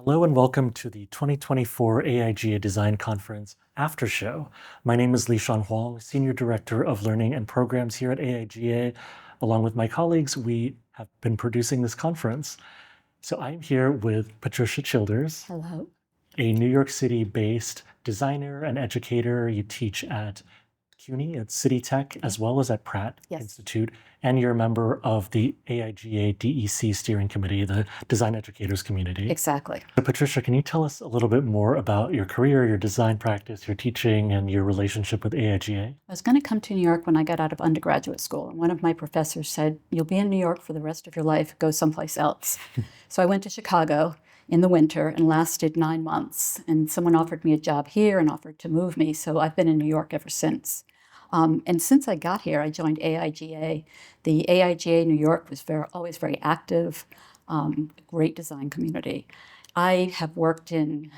Hello and welcome to the 2024 AIGA Design Conference Aftershow. My name is Huang, Senior Director of Learning and Programs here at AIGA. Along with my colleagues, we have been producing this conference. So I'm here with Patricia Childers. Hello. A New York City-based designer and educator. You teach at CUNY, at City Tech, as well as at Pratt Institute, and you're a member of the AIGA DEC Steering Committee, the Design Educators Community. Exactly. So Patricia, can you tell us a little bit more about your career, your design practice, your teaching, and your relationship with AIGA? I was going to come to New York when I got out of undergraduate school, and one of my professors said, "You'll be in New York for the rest of your life, go someplace else." So I went to Chicago in the winter and lasted 9 months, and someone offered me a job here and offered to move me, so I've been in New York ever since. And since I got here, I joined AIGA. The AIGA New York was always very active, great design community. I have worked in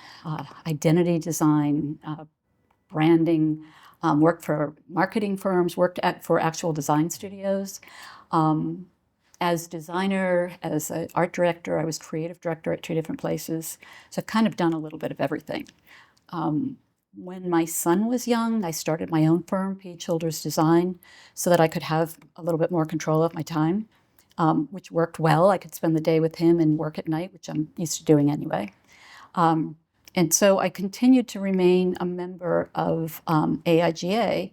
identity design, branding, worked for marketing firms, for actual design studios. As designer, as an art director, I was creative director at 2 different places. So I've kind of done a little bit of everything. When my son was young, I started my own firm, P. Childers Design, so that I could have a little bit more control of my time, which worked well. I could spend the day with him and work at night, which I'm used to doing anyway. And so I continued to remain a member of AIGA.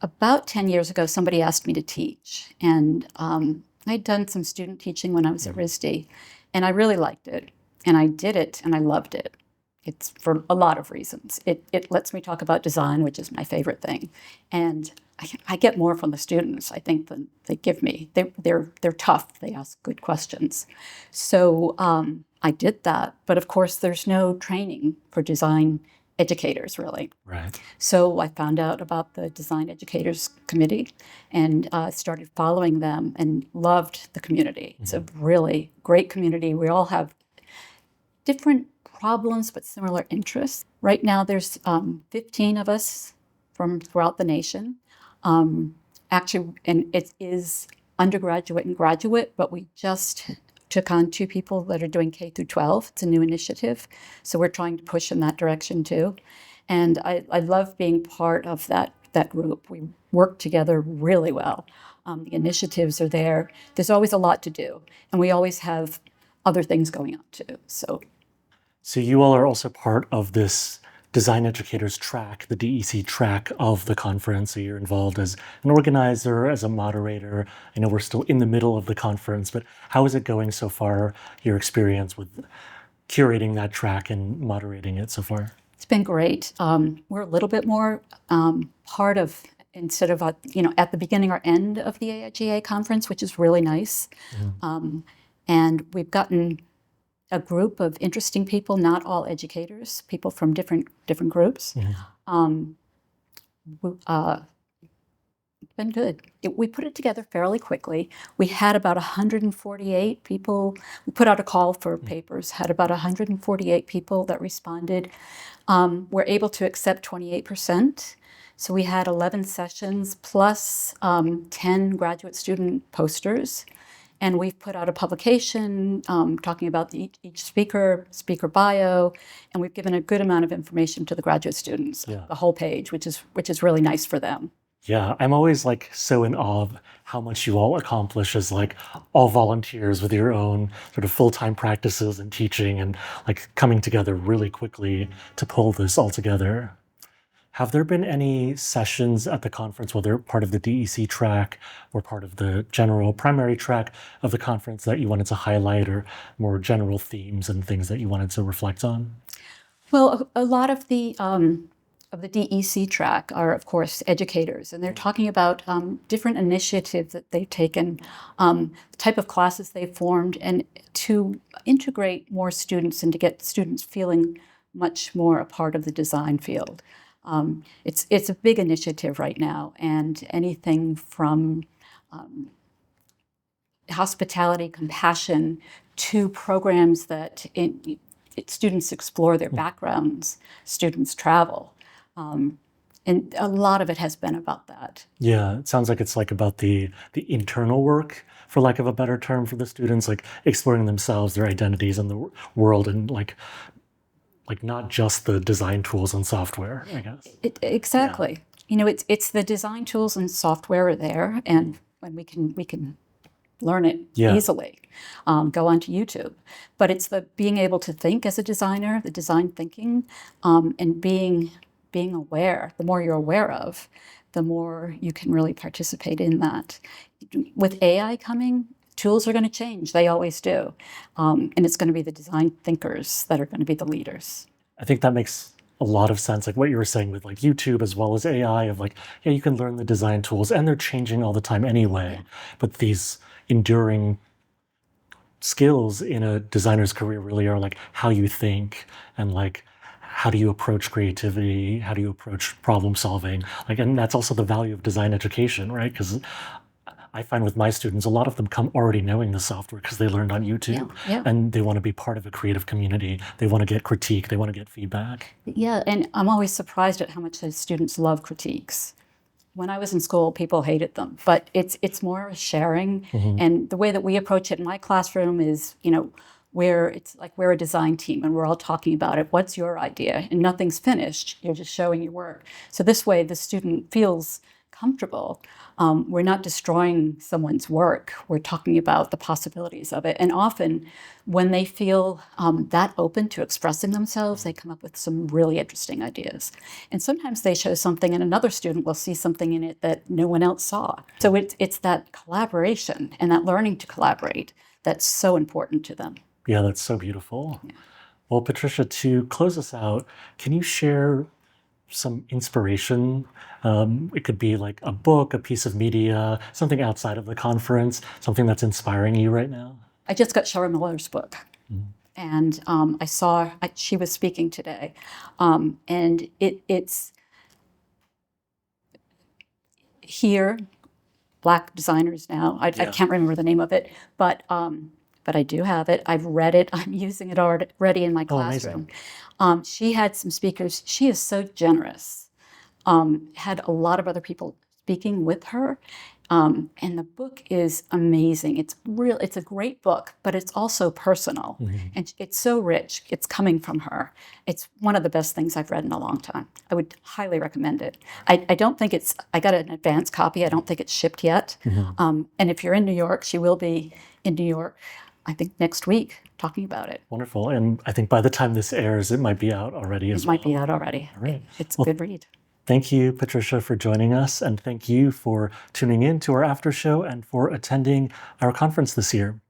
About 10 years ago, somebody asked me to teach. And I'd done some student teaching when I was at RISD, and I really liked it. And I did it, and I loved it. It's for a lot of reasons. It lets me talk about design, which is my favorite thing. And I get more from the students, I think, than they give me. They're tough. They ask good questions. So I did that. But of course, there's no training for design educators, really. Right. So I found out about the Design Educators Committee and started following them and loved the community. It's a really great community. We all have different problems but similar interests. Right now there's 15 of us from throughout the nation. Actually, and it is undergraduate and graduate, but we just took on 2 people that are doing K through 12. It's a new initiative, so we're trying to push in that direction too. And I love being part of that group. We work together really well. The initiatives are there. There's always a lot to do, and we always have other things going on too. So you all are also part of this Design Educators track, the DEC track of the conference. So you're involved as an organizer, as a moderator. I know we're still in the middle of the conference, but how is it going so far, your experience with curating that track and moderating it so far? It's been great. We're a little bit more part of, instead of at the beginning or end of the AIGA conference, which is really nice. And we've gotten a group of interesting people, not all educators, people from different groups. It's been good. We put it together fairly quickly. We had about 148 people. We put out a call for papers, had about 148 people that responded. We're able to accept 28%. So we had 11 sessions plus 10 graduate student posters. And we've put out a publication talking about each speaker bio, and we've given a good amount of information to the graduate students, the whole page, which is really nice for them. Yeah, I'm always so in awe of how much you all accomplish as all volunteers with your own sort of full-time practices and teaching and coming together really quickly to pull this all together. Have there been any sessions at the conference, whether part of the DEC track or part of the general primary track of the conference, that you wanted to highlight, or more general themes and things that you wanted to reflect on? Well, a lot of the DEC track are, of course, educators, and they're talking about different initiatives that they've taken, the type of classes they've formed, and to integrate more students and to get students feeling much more a part of the design field. It's a big initiative right now, and anything from hospitality, compassion, to programs that students explore their backgrounds, students travel. And a lot of it has been about that. Yeah, it sounds like it's about the internal work for lack of a better term, for the students, like exploring themselves, their identities in the world, and like not just the design tools and software, I guess. Exactly. You know, it's the design tools and software are there, and we can learn it easily. Go onto YouTube, but it's the being able to think as a designer, the design thinking, and being aware. The more you're aware of, the more you can really participate in that. With AI coming, tools are going to change. They always do. And it's going to be the design thinkers that are going to be the leaders. I think that makes a lot of sense. Like what you were saying with like YouTube as well as AI, of like, yeah, you can learn the design tools and they're changing all the time anyway. Yeah. But these enduring skills in a designer's career really are like how you think and like how do you approach creativity, how do you approach problem solving, like, and that's also the value of design education, right? Because I find with my students, a lot of them come already knowing the software because they learned on YouTube, and they want to be part of a creative community. They want to get critique, they want to get feedback. Yeah, and I'm always surprised at how much the students love critiques. When I was in school, people hated them, but it's more sharing. And the way that we approach it in my classroom is, you know, where it's like we're a design team and we're all talking about it. What's your idea? And nothing's finished. You're just showing your work. So this way the student feels comfortable. We're not destroying someone's work. We're talking about the possibilities of it. And often when they feel that open to expressing themselves, they come up with some really interesting ideas. And sometimes they show something and another student will see something in it that no one else saw. So it's that collaboration and that learning to collaborate that's so important to them. Yeah, that's so beautiful. Yeah. Well, Patricia, to close us out, can you share some inspiration? It could be like a book, a piece of media, something outside of the conference, something that's inspiring you right now. I just got Cheryl Miller's book, and I saw she was speaking today, and it's here, Black designers now. I can't remember the name of it, but I do have it. I've read it. I'm using it already in my classroom. She had some speakers. She is so generous. Had a lot of other people speaking with her. And the book is amazing. It's a great book, but it's also personal. And it's so rich. It's coming from her. It's one of the best things I've read in a long time. I would highly recommend it. I don't think I got an advance copy. I don't think it's shipped yet. And if you're in New York, she will be in New York, I think next week, talking about it. Wonderful. And I think by the time this airs, it might be out already as well. It might be out already. All right. It's a good read. Thank you, Patricia, for joining us. And thank you for tuning in to our after show and for attending our conference this year.